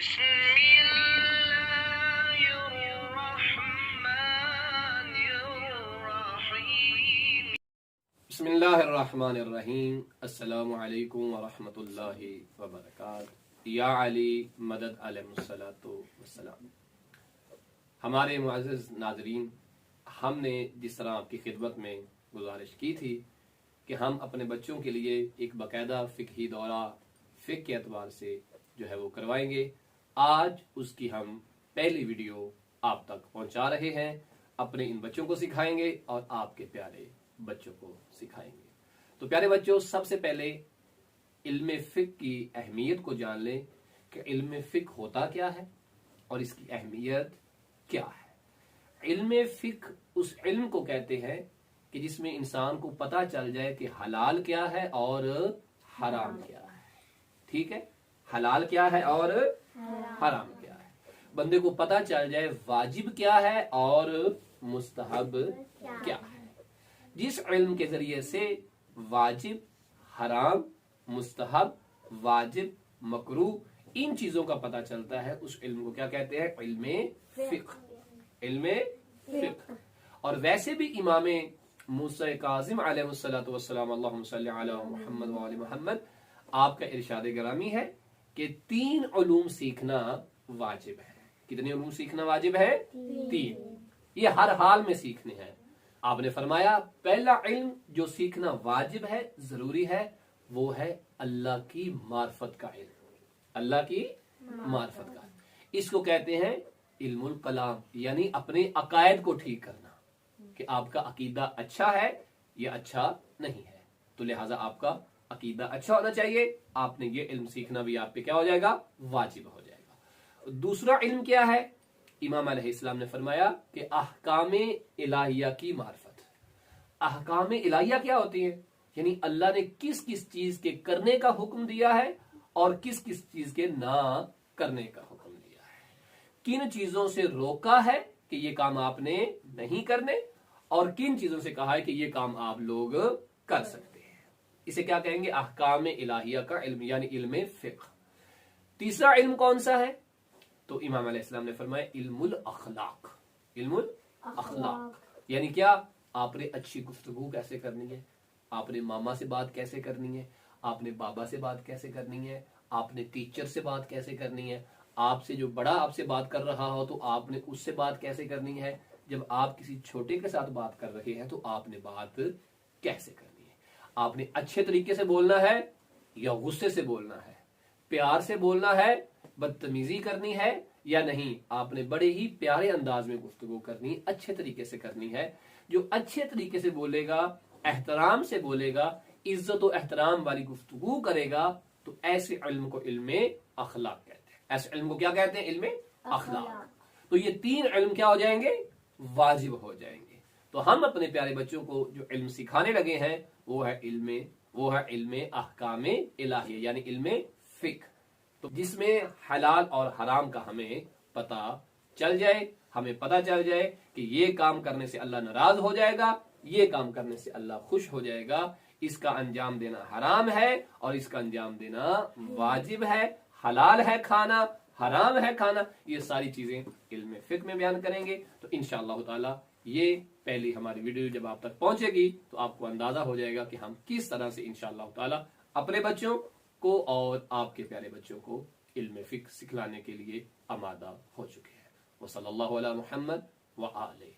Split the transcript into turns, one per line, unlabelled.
بسم اللہ الرحمن الرحیم. السلام علیکم ورحمۃ اللہ وبرکاتہ. یا علی مدد علیہ الصلاۃ والسلام. ہمارے معزز ناظرین، ہم نے جس طرح آپ کی خدمت میں گزارش کی تھی کہ ہم اپنے بچوں کے لیے ایک باقاعدہ فقہی دورہ فقہ کے اعتبار سے جو ہے وہ کروائیں گے، آج اس کی ہم پہلی ویڈیو آپ تک پہنچا رہے ہیں. اپنے ان بچوں کو سکھائیں گے اور آپ کے پیارے بچوں کو سکھائیں گے. تو پیارے بچوں، سب سے پہلے علم فقہ کی اہمیت کو جان لیں کہ علم فقہ ہوتا کیا ہے اور اس کی اہمیت کیا ہے. علم فقہ اس علم کو کہتے ہیں کہ جس میں انسان کو پتہ چل جائے کہ حلال کیا ہے اور حرام کیا ہے. ٹھیک ہے، حلال کیا ہے اور حرام کیا ہے. بندے کو پتہ چل جائے واجب کیا ہے اور مستحب کیا ہے. جس علم کے ذریعے سے واجب، حرام، مستحب، واجب، مکروہ ان چیزوں کا پتہ چلتا ہے، اس علم کو کیا کہتے ہیں؟ علم فقہ. علم فقہ. اور ویسے بھی امام موسیٰ کاظم علیہ الصلوۃ والسلام، اللہم صلی علی محمد وعلی محمد، آپ کا ارشاد گرامی ہے کہ 3 علوم سیکھنا واجب ہے. کتنے علوم سیکھنا واجب ہے؟ 3. یہ ہر حال میں سیکھنے ہیں. آپ نے فرمایا پہلا علم جو سیکھنا واجب ہے، ضروری ہے، وہ ہے اللہ کی معرفت کا علم. اللہ کی معرفت کا علم. اس کو کہتے ہیں علم الکلام، یعنی اپنے عقائد کو ٹھیک کرنا کہ آپ کا عقیدہ اچھا ہے یا اچھا نہیں ہے. تو لہٰذا آپ کا عقیدہ اچھا ہونا چاہیے. آپ نے یہ علم سیکھنا بھی آپ پہ کیا ہو جائے گا؟ واجب ہو جائے گا. دوسرا علم کیا ہے؟ امام علیہ السلام نے فرمایا کہ احکام الہیہ کی معرفت. احکام الہیہ کیا ہوتی ہیں؟ یعنی اللہ نے کس کس چیز کے کرنے کا حکم دیا ہے اور کس کس چیز کے نہ کرنے کا حکم دیا ہے. کن چیزوں سے روکا ہے کہ یہ کام آپ نے نہیں کرنے، اور کن چیزوں سے کہا ہے کہ یہ کام آپ لوگ کر سکتے ہیں. اسے کیا کہیں گے؟ احکام الہیہ کا علم، یعنی علم فقہ. تیسرا علم کون سا ہے؟ تو امام علیہ السلام نے فرمایا علم الاخلاق. علم الاخلاق یعنی کیا؟ آپ نے اچھی گفتگو کیسے کرنی ہے، آپ نے ماما سے بات کیسے کرنی ہے، آپ نے بابا سے بات کیسے کرنی ہے، آپ نے ٹیچر سے بات کیسے کرنی ہے، آپ سے جو بڑا آپ سے بات کر رہا ہو تو آپ نے اس سے بات کیسے کرنی ہے، جب آپ کسی چھوٹے کے ساتھ بات کر رہے ہیں تو آپ نے بات کیسے کرنی ہے. آپ نے اچھے طریقے سے بولنا ہے یا غصے سے بولنا ہے، پیار سے بولنا ہے، بدتمیزی کرنی ہے یا نہیں. آپ نے بڑے ہی پیارے انداز میں گفتگو کرنی، اچھے طریقے سے کرنی ہے. جو اچھے طریقے سے بولے گا، احترام سے بولے گا، عزت و احترام والی گفتگو کرے گا، تو ایسے علم کو علم اخلاق کہتے ہیں. ایسے علم کو کیا کہتے ہیں؟ علم اخلاق. تو یہ 3 علم کیا ہو جائیں گے؟ واجب ہو جائیں گے. تو ہم اپنے پیارے بچوں کو جو علم سکھانے لگے ہیں وہ ہے علم احکام الہیہ، یعنی علم فقہ. تو جس میں حلال اور حرام کا ہمیں پتہ چل جائے، ہمیں پتہ چل جائے کہ یہ کام کرنے سے اللہ ناراض ہو جائے گا، یہ کام کرنے سے اللہ خوش ہو جائے گا، اس کا انجام دینا حرام ہے اور اس کا انجام دینا واجب ہے. حلال ہے کھانا، حرام ہے کھانا. یہ ساری چیزیں علم فقہ میں بیان کریں گے. تو انشاءاللہ تعالی یہ پہلی ہماری ویڈیو جب آپ تک پہنچے گی تو آپ کو اندازہ ہو جائے گا کہ ہم کس طرح سے انشاءاللہ تعالی اپنے بچوں کو اور آپ کے پیارے بچوں کو علم فقہ سکھلانے کے لیے آمادہ ہو چکے ہیں. وصلی اللہ علی محمد وآلہ